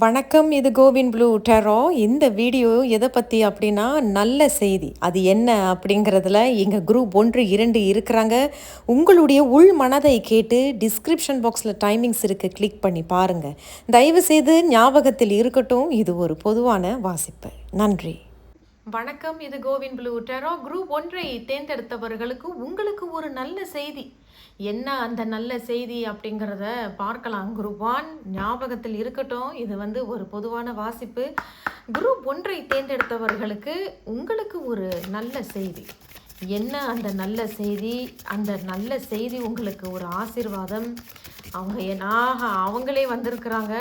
வணக்கம். இது CoWIN blue டெரோ. இந்த வீடியோ எதை பற்றி அப்படின்னா, நல்ல செய்தி அது என்ன அப்படிங்கிறதுல எங்கள் குரூப் 1, 2 இருக்கிறாங்க. உங்களுடைய உள் மனதை கேட்டு டிஸ்கிரிப்ஷன் பாக்ஸில் டைமிங்ஸ் இருக்குது, கிளிக் பண்ணி பாருங்கள். தயவுசெய்து ஞாபகத்தில் இருக்கட்டும், இது ஒரு பொதுவான வாசிப்பு. நன்றி. வணக்கம். இது கோவின் ப்ளூ டெரோ. குரூப் 1ஐ தேர்ந்தெடுத்தவர்களுக்கு உங்களுக்கு ஒரு நல்ல செய்தி. என்ன அந்த நல்ல செய்தி அப்படிங்கிறத பார்க்கலாம். குரூப் 1 ஞாபகத்தில் இருக்கட்டும், இது ஒரு பொதுவான வாசிப்பு. குரூப் 1ஐ தேர்ந்தெடுத்தவர்களுக்கு உங்களுக்கு ஒரு நல்ல செய்தி. என்ன அந்த நல்ல செய்தி? அந்த நல்ல செய்தி உங்களுக்கு ஒரு ஆசீர்வாதம். அவங்களே வந்திருக்கிறாங்க.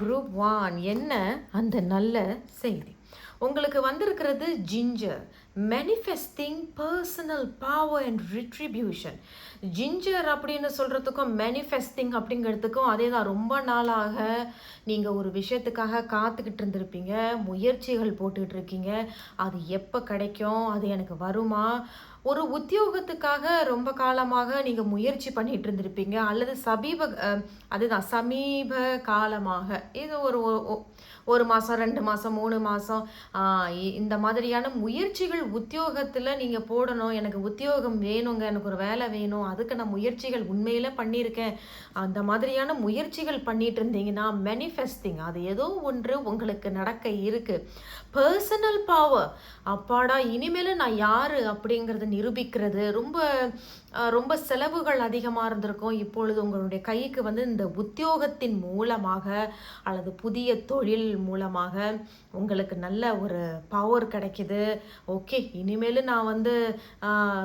குரூப் 1 என்ன அந்த நல்ல செய்தி? உங்களுக்கு வந்திருக்கிறது ginger, manifesting personal power and retribution. Ginger அப்படின்னு சொல்கிறதுக்கும் மேனிஃபெஸ்டிங் அப்படிங்கிறதுக்கும் அதே தான். ரொம்ப நாளாக நீங்கள் ஒரு விஷயத்துக்காக காத்துக்கிட்டு இருந்திருப்பீங்க, முயற்சிகள் போட்டுக்கிட்டு இருக்கீங்க. அது எப்போ கிடைக்கும், அது எனக்கு வருமா? ஒரு உத்தியோகத்துக்காக ரொம்ப காலமாக நீங்கள் முயற்சி பண்ணிகிட்டு இருந்திருப்பீங்க, அல்லது சமீப காலமாக இது ஒரு மாதம், 2 மாதம், 3 மாதம் இந்த மாதிரியான முயற்சிகள் உத்தியோகத்தில் நீங்கள் போடணும். எனக்கு உத்தியோகம் வேணுங்க, எனக்கு ஒரு வேலை வேணும், அதுக்கு நான் முயற்சிகள் உண்மையில் பண்ணியிருக்கேன். அந்த மாதிரியான முயற்சிகள் பண்ணிட்டு இருந்தீங்கன்னா மேனிஃபெஸ்டிங் அது ஏதோ ஒன்று உங்களுக்கு நடக்க இருக்குது. பர்சனல் பவர், அப்பாடா இனிமேல் நான் யார் அப்படிங்கிறத நிரூபிக்கிறது. ரொம்ப செலவுகள் அதிகமாக இருந்திருக்கும். இப்பொழுது உங்களுடைய கைக்கு இந்த உத்தியோகத்தின் மூலமாக அல்லது புதிய தொழில் மூலமாக உங்களுக்கு நல்ல ஒரு பவர் கிடைக்கிது. ஓகே, இனிமேல் நான்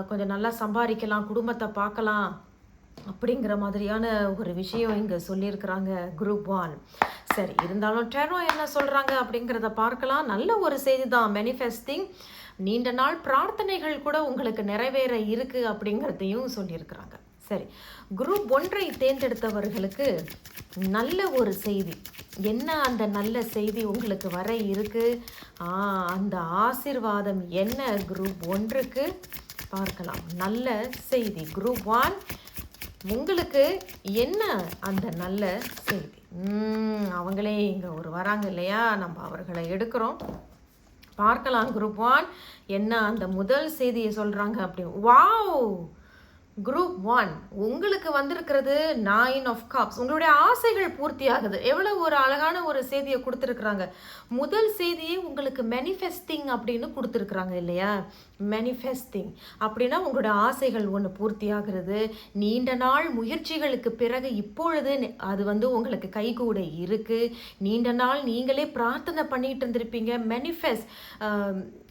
கொஞ்சம் நல்லா சம்பாதிக்கலாம், குடும்பத்தை பார்க்கலாம் அப்படிங்கிற மாதிரியான ஒரு விஷயம் இங்கே சொல்லியிருக்கிறாங்க குரூப் 1. சரி, இருந்தாலும் டெரோ என்ன சொல்கிறாங்க அப்படிங்கிறத பார்க்கலாம். நல்ல ஒரு செய்தி தான். மேனிஃபெஸ்டிங், நீண்ட நாள் பிரார்த்தனைகள் கூட உங்களுக்கு நிறைவேற இருக்குது அப்படிங்கிறதையும் சொல்லியிருக்கிறாங்க. சரி, குரூப் 1ஐ தேர்ந்தெடுத்தவர்களுக்கு நல்ல ஒரு செய்தி. என்ன அந்த நல்ல செய்தி உங்களுக்கு வர இருக்கு? அந்த ஆசீர்வாதம் என்ன குரூப் 1க்கு பார்க்கலாம். நல்ல செய்தி குரூப் 1 உங்களுக்கு என்ன அந்த நல்ல செய்தி? அவங்களே இங்கே வராங்க இல்லையா, நம்ம அவர்களை எடுக்கிறோம், பார்க்கலாம். குரூப் 1 என்ன அந்த முதல் செய்தியை சொல்கிறாங்க அப்படி. வாவ், குரூப் 1 உங்களுக்கு வந்திருக்கிறது 9 ஆஃப் கப்ஸ். உங்களுடைய ஆசைகள் பூர்த்தி ஆகுது. எவ்வளோ ஒரு அழகான ஒரு செய்தியை கொடுத்துருக்குறாங்க. முதல் செய்தியே உங்களுக்கு மேனிஃபெஸ்டிங் அப்படின்னு கொடுத்துருக்குறாங்க இல்லையா. மேனிஃபெஸ்டிங் அப்படின்னா உங்களுடைய ஆசைகள் ஒன்று பூர்த்தி ஆகிறது. நீண்ட நாள் முயற்சிகளுக்கு பிறகு இப்பொழுது அது உங்களுக்கு கைகூட இருக்குது. நீண்ட நாள் நீங்களே பிரார்த்தனை பண்ணிட்டு இருந்திருப்பீங்க.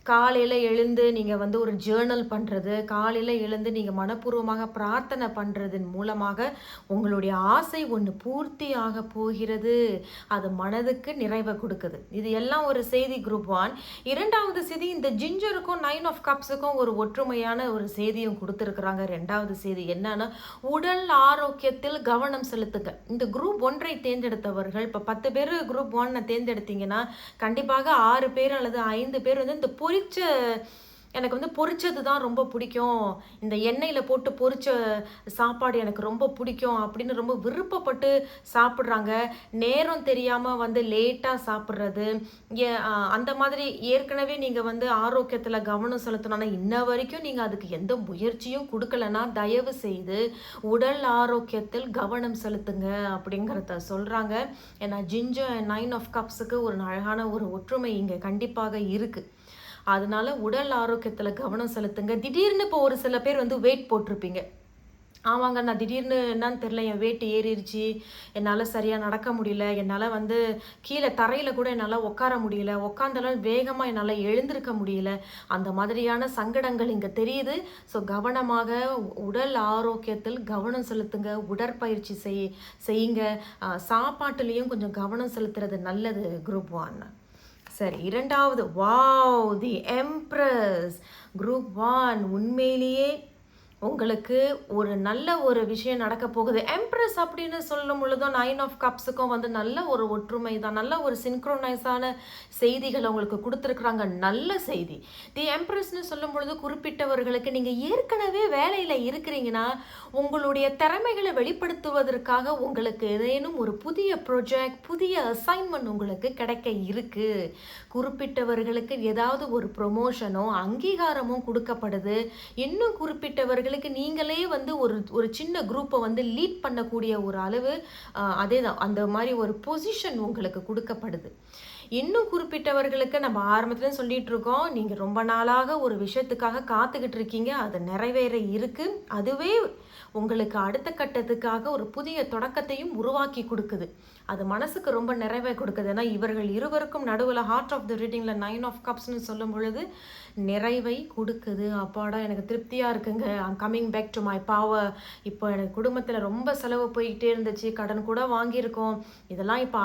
காலையில் எழுந்து நீங்கள் ஒரு ஜேர்னல் பண்ணுறது, காலையில் எழுந்து நீங்கள் மனப்பூர்வமாக பிரார்த்தனை பண்ணுறதன் மூலமாக உங்களுடைய ஆசை ஒன்று பூர்த்தி ஆக போகிறது. அது மனதுக்கு நிறைவை கொடுக்குது. இது எல்லாம் ஒரு செய்தி குரூப் 1. இரண்டாவது செய்தி, இந்த ஜிஞ்சருக்கும் 9 ஆஃப் கப்ஸுக்கும் ஒரு ஒற்றுமையான ஒரு செய்தியும் கொடுத்துருக்குறாங்க. ரெண்டாவது செய்தி என்னன்னா, உடல் ஆரோக்கியத்தில் கவனம் செலுத்துங்க. இந்த குரூப் 1ஐ தேர்ந்தெடுத்தவர்கள், இப்போ 10 பேர் குரூப் 1 தேர்ந்தெடுத்தீங்கன்னா கண்டிப்பாக 6 பேர் அல்லது 5 பேர் இந்த எனக்கு பொரிச்சது தான் ரொம்ப பிடிக்கும், இந்த எண்ணெயில் போட்டு பொரிச்ச சாப்பாடு எனக்கு ரொம்ப பிடிக்கும் அப்படின்னு ரொம்ப விருப்பப்பட்டு சாப்பிட்றாங்க. நேரம் தெரியாமல் லேட்டாக சாப்பிட்றது, அந்த மாதிரி ஏற்கனவே நீங்கள் ஆரோக்கியத்தில் கவனம் செலுத்தணும்னா இன்ன வரைக்கும் நீங்கள் அதுக்கு எந்த முயற்சியும் கொடுக்கலன்னா தயவு செய்து உடல் ஆரோக்கியத்தில் கவனம் செலுத்துங்க அப்படிங்கிறத சொல்கிறாங்க. ஏன்னா ஜிஞ்சர் 9 ஆஃப் கப்ஸுக்கு ஒரு அழகான ஒரு ஒற்றுமை இங்கே கண்டிப்பாக இருக்குது. அதனால உடல் ஆரோக்கியத்தில் கவனம் செலுத்துங்க. திடீர்னு இப்போ ஒரு சில பேர் வெயிட் போட்டிருப்பீங்க. ஆமாங்க, நான் திடீர்னு என்னன்னு தெரில, என் வெயிட் ஏறிடுச்சு, என்னால் சரியாக நடக்க முடியல, என்னால் கீழே தரையில் கூட என்னால் உட்கார முடியல, உட்காந்தாலும் வேகமாக என்னால் எழுந்திருக்க முடியல, அந்த மாதிரியான சங்கடங்கள் இங்கே தெரியுது. ஸோ கவனமாக உடல் ஆரோக்கியத்தில் கவனம் செலுத்துங்க. உடற்பயிற்சி செய்யுங்க. சாப்பாட்டுலேயும் கொஞ்சம் கவனம் செலுத்துறது நல்லது குரூப் 1. சரி, இரண்டாவது, வாவ், தி எம்ப்ரஸ். குரூப் 1 உண்மையிலேயே உங்களுக்கு ஒரு நல்ல ஒரு விஷயம் நடக்க போகுது. எம்ப்ரஸ் அப்படின்னு சொல்லும் பொழுதும் 9 ஆஃப் கப்ஸுக்கும் வந்து நல்ல ஒரு ஒற்றுமை தான். நல்ல ஒரு சின்க்ரோனைஸான செய்திகள் உங்களுக்கு குடுத்துருக்குறாங்க. நல்ல செய்தி. தி எம்ப்ரஸ்ன்னு சொல்லும் பொழுது குறிப்பிட்டவர்களுக்கு நீங்க ஏற்கனவே வேலையில இருக்கிறீங்கன்னா, உங்களுடைய திறமைகளை வெளிப்படுத்துவதற்காக உங்களுக்கு ஏதேனும் ஒரு புதிய ப்ராஜெக்ட், புதிய அசைன்மெண்ட் உங்களுக்கு கிடைக்க இருக்கு. குறிப்பிட்டவர்களுக்கு ஏதாவது ஒரு ப்ரொமோஷனோ, அங்கீகாரமோ குடுக்கப்படுது. இன்னும் குறிப்பிட்டவர்களுக்கு நீங்களே வந்து ஒரு சின்ன குரூப்பை வந்து லீட் பண்ணக்கூடிய ஒரு அளவு அதேதான் அந்த மாதிரி ஒரு பொசிஷன் உங்களுக்கு கொடுக்கப்படுது. இன்னும் குறிப்பிட்டவர்களுக்கு நம்ம ஆரம்பத்துல சொல்லிட்டு இருக்கோம், நீங்க ரொம்ப நாளாக ஒரு விஷயத்துக்காக காத்துக்கிட்டு இருக்கீங்க, அது நிறைவேற இருக்கு. அதுவே உங்களுக்கு அடுத்த கட்டத்துக்காக ஒரு புதிய தொடக்கத்தையும் உருவாக்கி கொடுக்குது. அது மனசுக்கு ரொம்ப நிறைவை கொடுக்குது. ஏன்னா இவர்கள் இருவருக்கும் நடுவில் ஹார்ட் ஆஃப் த ரீடிங்கில் 9 ஆஃப் கப்ஸ்ன்னு சொல்லும் பொழுது நிறைவை கொடுக்குது. அப்பாடா எனக்கு திருப்தியாக இருக்குங்க, I'm coming back to my power. இப்போ எனக்கு குடும்பத்தில் ரொம்ப செலவு போய்கிட்டே இருந்துச்சு, கடன் கூட வாங்கியிருக்கோம். இதெல்லாம் இப்போ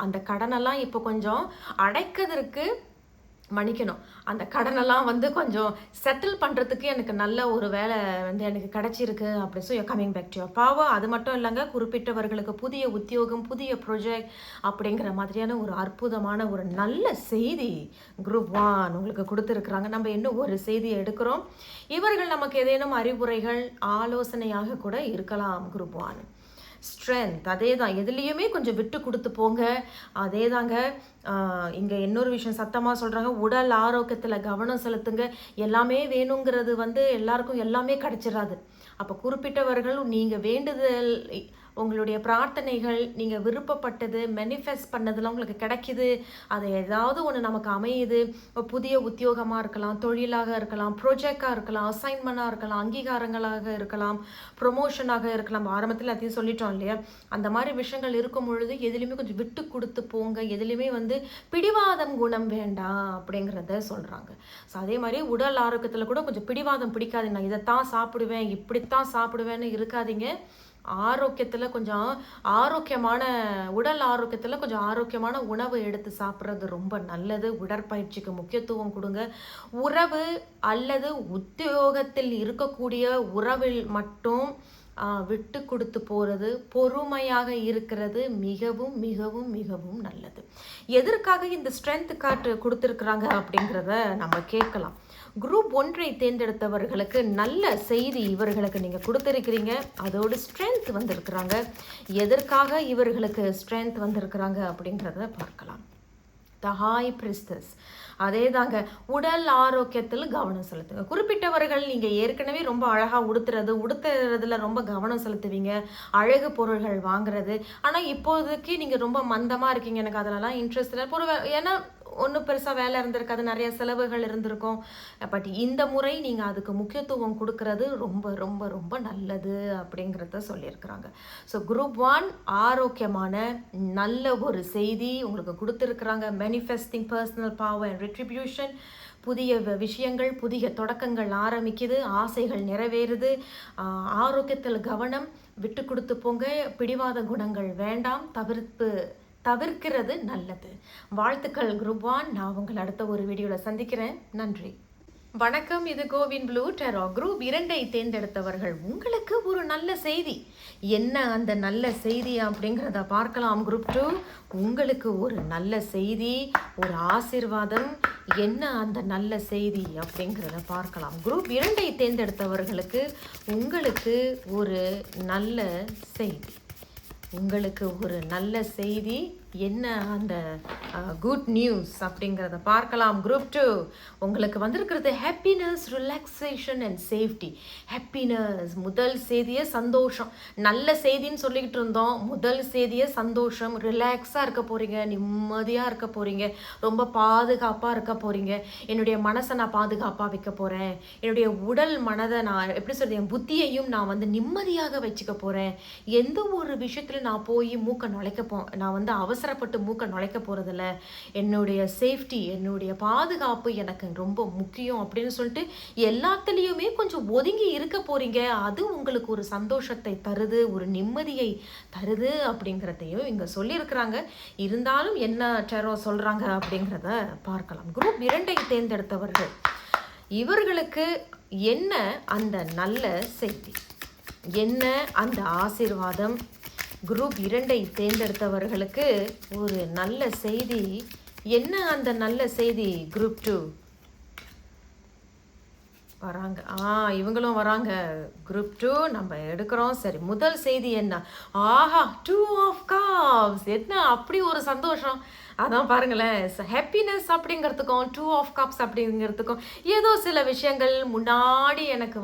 அந்த கடனெல்லாம் இப்போ கொஞ்சம் அடைக்கிறதுக்கு மன்னிக்கணும், அந்த கடனெல்லாம் வந்து கொஞ்சம் செட்டில் பண்ணுறதுக்கு எனக்கு நல்ல ஒரு வேலை வந்து எனக்கு கிடச்சிருக்கு. அப்படி so coming back to your power. அது மட்டும் இல்லைங்க, குறிப்பிட்டவர்களுக்கு புதிய உத்தியோகம், புதிய ப்ரொஜெக்ட் அப்படிங்கிற மாதிரியான ஒரு அற்புதமான ஒரு நல்ல செய்தி குரூப் 1 உங்களுக்கு கொடுத்துருக்குறாங்க. நம்ம இன்னும் ஒரு செய்தியை எடுக்கிறோம். இவர்கள் நமக்கு ஏதேனும் அறிவுரைகள், ஆலோசனையாக கூட இருக்கலாம். குரூப் 1 ஸ்ட்ரென்த் அதே தான், எதுலேயுமே கொஞ்சம் விட்டு கொடுத்து போங்க. அதே தாங்க. இங்கே இன்னொரு விஷயம் சத்தமாக சொல்கிறாங்க, உடல் ஆரோக்கியத்தில் கவனம் செலுத்துங்க. எல்லாமே வேணுங்கிறது வந்து எல்லாருக்கும் எல்லாமே கிடைச்சிடாது. அப்போ குறிப்பிட்டவர்கள் நீங்கள் வேண்டுதல், உங்களுடைய பிரார்த்தனைகள், நீங்கள் விருப்பப்பட்டது மேனிஃபெஸ்ட் பண்ணதெல்லாம் உங்களுக்கு கிடைக்கிது. அது ஏதாவது ஒன்று நமக்கு அமையுது. புதிய உத்தியோகமாக இருக்கலாம், தொழிலாக இருக்கலாம், ப்ரொஜெக்டாக இருக்கலாம், அசைன்மெண்ட்டாக இருக்கலாம், அங்கீகாரங்களாக இருக்கலாம், ப்ரொமோஷனாக இருக்கலாம். ஆரம்பத்தில் அதையும் சொல்லிட்டோம் இல்லையா? அந்த மாதிரி விஷயங்கள் இருக்கும் பொழுது எதுலேயுமே கொஞ்சம் விட்டு கொடுத்து போங்க. எதுலேயுமே வந்து பிடிவாதம் குணம் வேண்டாம் அப்படிங்கிறத சொல்கிறாங்க. ஸோ அதே மாதிரி உடல் ஆரோக்கியத்தில் கூட கொஞ்சம் பிடிவாதம் பிடிக்காதீங்க. நான் இதைத்தான் சாப்பிடுவேன், இப்படித்தான் சாப்பிடுவேன்னு இருக்காதீங்க. ஆரோக்கியத்தில் கொஞ்சம் ஆரோக்கியமான உடல் ஆரோக்கியத்தில் கொஞ்சம் ஆரோக்கியமான உணவு எடுத்து சாப்பிட்றது ரொம்ப நல்லது. உடற்பயிற்சிக்கு முக்கியத்துவம் கொடுங்க. உறவு அல்லது உத்தியோகத்தில் இருக்கக்கூடிய உறவில் மட்டும் விட்டு கொடுத்து போகிறது, பொறுமையாக இருக்கிறது மிகவும் மிகவும் மிகவும் நல்லது. எதற்காக இந்த ஸ்ட்ரென்த் கார்டு கொடுத்துருக்குறாங்க அப்படிங்கிறத நம்ம கேட்கலாம். குரூப் 1 தேர்ந்தெடுத்தவர்களுக்கு நல்ல செய்தி இவர்களுக்கு நீங்கள் கொடுத்துருக்கிறீங்க. அதோடு ஸ்ட்ரென்த் வந்திருக்கிறாங்க. எதற்காக இவர்களுக்கு ஸ்ட்ரென்த் வந்திருக்கிறாங்க அப்படிங்கிறத பார்க்கலாம். த ஹாய் பிரிஸ்டஸ் அதே தாங்க, உடல் ஆரோக்கியத்தில் கவனம் செலுத்துங்க. குறிப்பிட்டவர்கள் நீங்கள் ஏற்கனவே ரொம்ப அழகாக உடுத்துறதுல ரொம்ப கவனம் செலுத்துவீங்க, அழகு பொருள்கள் வாங்குறது. ஆனால் இப்போதைக்கு நீங்கள் ரொம்ப மந்தமாக இருக்கீங்க, எனக்கு அதெல்லாம் இன்ட்ரெஸ்ட் இல்லை. ஏன்னா ஒன்றும் பெருசாக வேலை இருந்திருக்காது, நிறைய செலவுகள் இருந்திருக்கும். பட் இந்த முறை நீங்கள் அதுக்கு முக்கியத்துவம் கொடுக்கறது ரொம்ப ரொம்ப ரொம்ப நல்லது அப்படிங்கிறத சொல்லியிருக்கிறாங்க. ஸோ குரூப் 1 ஆரோக்கியமான நல்ல ஒரு செய்தி உங்களுக்கு கொடுத்துருக்குறாங்க. Manifesting personal power and retribution. புதிய விஷயங்கள், புதிய தொடக்கங்கள் ஆரம்பிக்குது, ஆசைகள் நிறைவேறுது. ஆரோக்கியத்தில் கவனம், விட்டு கொடுத்து போங்க, பிடிவாத குணங்கள் வேண்டாம், தவிர்க்கிறது நல்லது. வாழ்த்துக்கள் குரூப் 1. நான் உங்களை அடுத்த ஒரு வீடியோவில் சந்திக்கிறேன். நன்றி, வணக்கம். இது கோவின் ப்ளூ டெரோ. குரூப் 2 தேர்ந்தெடுத்தவர்கள் உங்களுக்கு ஒரு நல்ல செய்தி. என்ன அந்த நல்ல செய்தி அப்படிங்கிறத பார்க்கலாம். குரூப் 2 உங்களுக்கு ஒரு நல்ல செய்தி, ஒரு ஆசீர்வாதம். என்ன அந்த நல்ல செய்தி அப்படிங்கிறத பார்க்கலாம். குரூப் 2 தேர்ந்தெடுத்தவர்களுக்கு உங்களுக்கு ஒரு நல்ல செய்தி. உங்களுக்கு ஒரு நல்ல செய்தி. என்ன அந்த குட் நியூஸ் அப்படிங்கிறத பார்க்கலாம். குரூப் 2 உங்களுக்கு வந்திருக்கிறது happiness, relaxation and safety. Happiness முதல் செய்தியே சந்தோஷம். நல்ல செய்தின்னு சொல்லிக்கிட்டு இருந்தோம். முதல் செய்தியே சந்தோஷம். ரிலாக்ஸாக இருக்க போகிறீங்க, நிம்மதியாக இருக்க போகிறீங்க, ரொம்ப பாதுகாப்பாக இருக்க போகிறீங்க. என்னுடைய மனசை நான் பாதுகாப்பாக வைக்க போகிறேன். என்னுடைய உடல் மனதை நான் எப்படி சொல்கிறது, என் புத்தியையும் நான் வந்து நிம்மதியாக வச்சுக்க போகிறேன். எந்த ஒரு விஷயத்தில் நான் போய் மூக்க நான் வந்து அவசரப்பட்டு மூக்க நுழைக்க போகிறதில்ல. என்னுடைய சேஃப்டி, என்னுடைய பாதுகாப்பு எனக்கு ரொம்ப முக்கியம் அப்படின்னு சொல்லிட்டு எல்லாத்துலேயுமே கொஞ்சம் ஒதுங்கி இருக்க போகிறீங்க. அது உங்களுக்கு ஒரு சந்தோஷத்தை தருது, ஒரு நிம்மதியை தருது அப்படிங்கிறதையும் இங்கே சொல்லியிருக்கிறாங்க. இருந்தாலும் என்ன டெரோ சொல்கிறாங்க அப்படிங்கிறத பார்க்கலாம். குரூப் 2 தேர்ந்தெடுத்தவர்கள் இவர்களுக்கு என்ன அந்த நல்ல செய்தி, என்ன அந்த ஆசீர்வாதம்? குரூப் 2ஐ தேர்ந்தெடுத்தவர்களுக்கு ஒரு நல்ல செய்தி. என்ன அந்த நல்ல செய்தி? குரூப் 2 வராங்க. இவங்களும் வராங்க. குரூப் 2 நம்ம எடுக்கிறோம். சரி, முதல் செய்தி என்ன? ஆஹா, 2 ஆஃப் கப்ஸ். என்ன அப்படி ஒரு சந்தோஷம்! அதான் பாருங்களேன், ஹாப்பினஸ் அப்படிங்கிறதுக்கும் 2 ஆஃப் கப்ஸ் அப்படிங்கிறதுக்கும் ஏதோ சில விஷயங்கள் முன்னாடி எனக்கு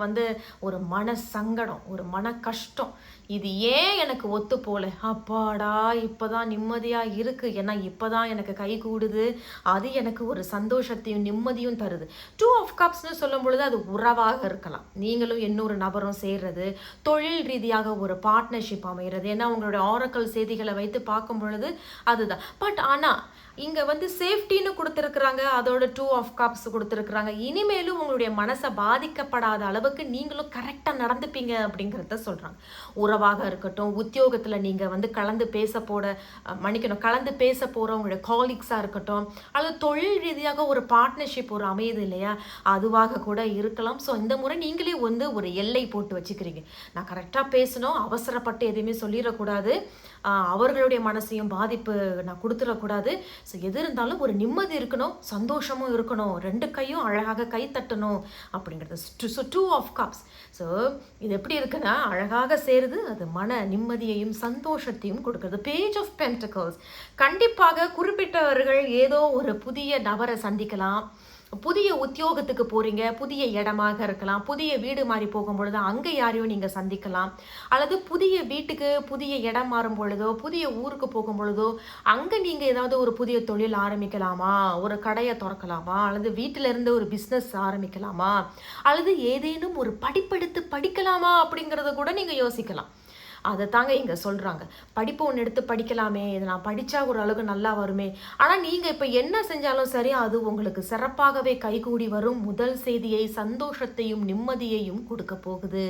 ஒரு மன சங்கடம், ஒரு மன கஷ்டம். இது ஏன் எனக்கு ஒத்து போல? அப்பாடா, இப்போதான் நிம்மதியாக இருக்குது. ஏன்னா இப்போதான் எனக்கு கை கூடுது. அது எனக்கு ஒரு சந்தோஷத்தையும் நிம்மதியும் தருது. 2 ஆஃப் கப்ஸ்னு சொல்லும் பொழுது அது உறவாக இருக்கலாம், நீங்களும் இன்னொரு நபரும் சேர்றது, தொழில் ரீதியாக ஒரு பார்ட்னர்ஷிப் அமைகிறது. ஏன்னா உங்களுடைய ஆரக்கல் செய்திகளை வைத்து பார்க்கும் பொழுது அதுதான். பட் ஆனால் இங்கே சேஃப்டின்னு கொடுத்துருக்குறாங்க, அதோட 2 ஆஃப் கப்ஸ் கொடுத்துருக்குறாங்க. இனிமேலும் உங்களுடைய மனசை பாதிக்கப்படாத அளவுக்கு நீங்களும் கரெக்டாக நடந்துப்பீங்க அப்படிங்கிறத சொல்கிறாங்க. உறவாக இருக்கட்டும், உத்தியோகத்தில் நீங்கள் கலந்து கலந்து பேச போகிற உங்களுடைய காலீக்ஸாக இருக்கட்டும், அல்லது தொழில் ரீதியாக ஒரு பார்ட்னர்ஷிப் ஒரு அமையுது இல்லையா, அதுவாக கூட இருக்கலாம். ஸோ இந்த முறை நீங்களே ஒரு எல்லை போட்டு வச்சுக்கிறீங்க. நான் கரெக்டாக பேசணும், அவசரப்பட்டு எதுவுமே சொல்லிடக்கூடாது, அவர்களுடைய மனசையும் பாதிப்பு நான் கொடுத்துடக்கூடாது. ஸோ எது இருந்தாலும் ஒரு நிம்மதி இருக்கணும், சந்தோஷமும் இருக்கணும், 2 கையும் அழகாக கை தட்டணும் அப்படிங்கிறது. So 2 of cups. ஸோ இது எப்படி இருக்குன்னா, அழகாக சேருது, அது மன நிம்மதியையும் சந்தோஷத்தையும் கொடுக்குறது. Page of pentacles. கண்டிப்பாக குறிப்பிட்டவர்கள் ஏதோ ஒரு புதிய நபரை சந்திக்கலாம். புதிய உத்தியோகத்துக்கு போகிறீங்க, புதிய இடமாக இருக்கலாம், புதிய வீடு மாறி போகும் பொழுது அங்கே யாரையும் நீங்கள் சந்திக்கலாம், அல்லது புதிய வீட்டுக்கு புதிய இடம் மாறும் பொழுதோ, புதிய ஊருக்கு போகும் பொழுதோ அங்கே நீங்கள் ஏதாவது ஒரு புதிய தொழில் ஆரம்பிக்கலாமா, ஒரு கடையை திறக்கலாமா, அல்லது வீட்டிலிருந்து ஒரு பிஸ்னஸ் ஆரம்பிக்கலாமா, அல்லது ஏதேனும் ஒரு படிப்பெடுத்து படிக்கலாமா அப்படிங்கிறத கூட நீங்கள் யோசிக்கலாம். அதை தாங்க இங்கே சொல்கிறாங்க. படிப்பு ஒன்று எடுத்து படிக்கலாமே, இதை நான் படித்தா ஒரு அளவுக்கு நல்லா வருமே. ஆனால் நீங்கள் இப்போ என்ன செஞ்சாலும் சரி, அது உங்களுக்கு சிறப்பாகவே கைகூடி வரும். முதல் செய்தியை சந்தோஷத்தையும் நிம்மதியையும் கொடுக்க போகுது.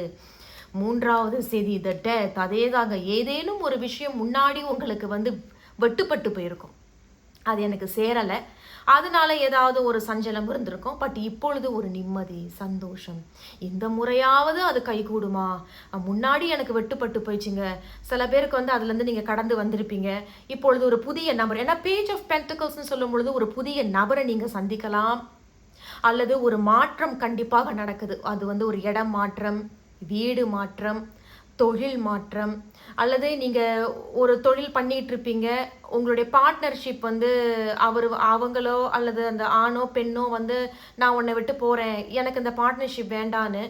3வது செய்தி த டெத். அதே தாங்க, ஏதேனும் ஒரு விஷயம் முன்னாடி உங்களுக்கு வெட்டுப்பட்டு போயிருக்கும், அது எனக்கு சேரலை, அதனால ஏதாவது ஒரு சஞ்சலம் இருந்திருக்கும். பட் இப்பொழுது ஒரு நிம்மதி, சந்தோஷம். இந்த முறையாவது அது கைகூடுமா? முன்னாடி எனக்கு வெட்டுப்பட்டு போயிடுச்சுங்க. சில பேருக்கு அதுலேருந்து நீங்கள் கடந்து வந்திருப்பீங்க. இப்பொழுது ஒரு புதிய நபர், ஏன்னா பேஜ் ஆஃப் பென்டக்கிள்ஸ்னு சொல்லும் பொழுது ஒரு புதிய நபரை நீங்கள் சந்திக்கலாம், அல்லது ஒரு மாற்றம் கண்டிப்பாக நடக்குது. அது ஒரு இடம் மாற்றம், வீடு மாற்றம், தொழில் மாற்றம், அல்லது நீங்கள் ஒரு தொழில் பண்ணிகிட்ருப்பீங்க, உங்களுடைய பார்ட்னர்ஷிப் அவங்களோ அல்லது அந்த ஆணோ பெண்ணோ நான் உன்னை விட்டு போகிறேன், எனக்கு இந்த பார்ட்னர்ஷிப் வேண்டான்னு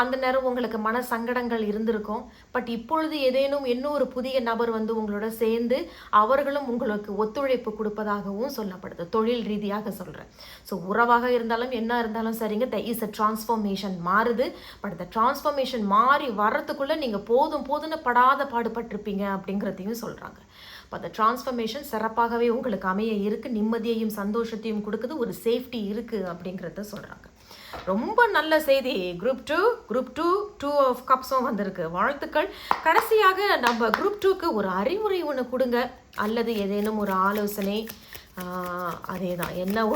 அந்த நேரம் உங்களுக்கு மன சங்கடங்கள் இருந்திருக்கும். பட் இப்பொழுது ஏதேனும் இன்னொரு புதிய நபர் உங்களோட சேர்ந்து அவர்களும் உங்களுக்கு ஒத்துழைப்பு கொடுப்பதாகவும் சொல்லப்படுது. தொழில் ரீதியாக சொல்கிறேன். ஸோ உறவாக இருந்தாலும் என்ன இருந்தாலும் சரிங்க, த இஸ் அ டிரான்ஸ்ஃபர்மேஷன் மாறுது. பட் இந்த டிரான்ஸ்ஃபர்மேஷன் மாறி வர்றதுக்குள்ளே நீங்கள் போதும்னு படாத பாடுபட்டிருப்பீங்க அப்படிங்கிறதையும் சொல்கிறாங்க. இப்போ அந்த டிரான்ஸ்ஃபர்மேஷன் சிறப்பாகவே உங்களுக்கு அமைய இருக்குது, நிம்மதியையும் சந்தோஷத்தையும் கொடுக்குது, ஒரு சேஃப்டி இருக்குது அப்படிங்கிறத சொல்கிறாங்க. ரொம்ப நல்ல செய்தி. குரூப் 2 ஆஃப் கப்ஸும் வந்திருக்கு. வாழ்த்துக்கள். கடைசியாக நம்ம குரூப் 2க்கு ஒரு அறிவுரை ஒன்று கொடுங்க, அல்லது ஏதேனும் ஒரு ஆலோசனை. அதே தான், என்ன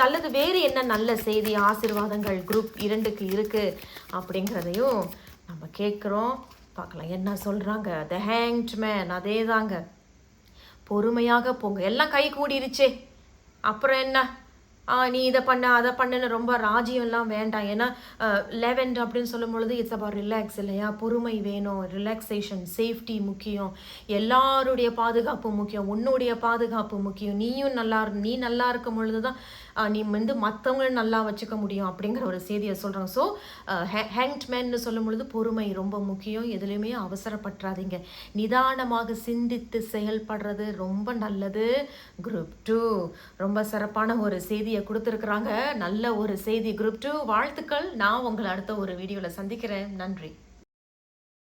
அல்லது வேறு என்ன நல்ல செய்தி, ஆசீர்வாதங்கள் குரூப் 2க்கு இருக்குது அப்படிங்கிறதையும் நம்ம கேட்குறோம். பார்க்கலாம் என்ன சொல்கிறாங்க. த ஹேங்ட் மேன். அதே தாங்க, பொறுமையாக போங்க, எல்லாம் கை கூடிருச்சே, அப்புறம் என்ன, நீ இதை பண்ண அதை பண்ணுன்னு ரொம்ப ராஜ்யம்லாம் வேண்டாம். ஏன்னா 11 அப்படின்னு சொல்லும் பொழுது இட்ஸ் அபவுட் ரிலாக்ஸ் இல்லையா, பொறுமை வேணும், ரிலாக்ஸேஷன், சேஃப்டி முக்கியம், எல்லாருடைய பாதுகாப்பு முக்கியம், உன்னுடைய பாதுகாப்பு முக்கியம், நீ நல்லா இருக்கும் பொழுது தான் நீ மற்றவங்களை நல்லா வச்சுக்க முடியும் அப்படிங்கிற ஒரு செய்தியை சொல்கிறாங்க. ஸோ ஹேங்க்மேன்னு சொல்லும் பொழுது பொறுமை ரொம்ப முக்கியம், எதுலேயுமே அவசரப்பட்டுறாதீங்க, நிதானமாக சிந்தித்து செயல்படுறது ரொம்ப நல்லது. குரூப் 2 ரொம்ப சிறப்பான ஒரு செய்தியை கொடுத்துருக்குறாங்க. நல்ல ஒரு செய்தி குரூப் 2. வாழ்த்துக்கள். நான் உங்களை அடுத்த ஒரு வீடியோவில் சந்திக்கிறேன். நன்றி.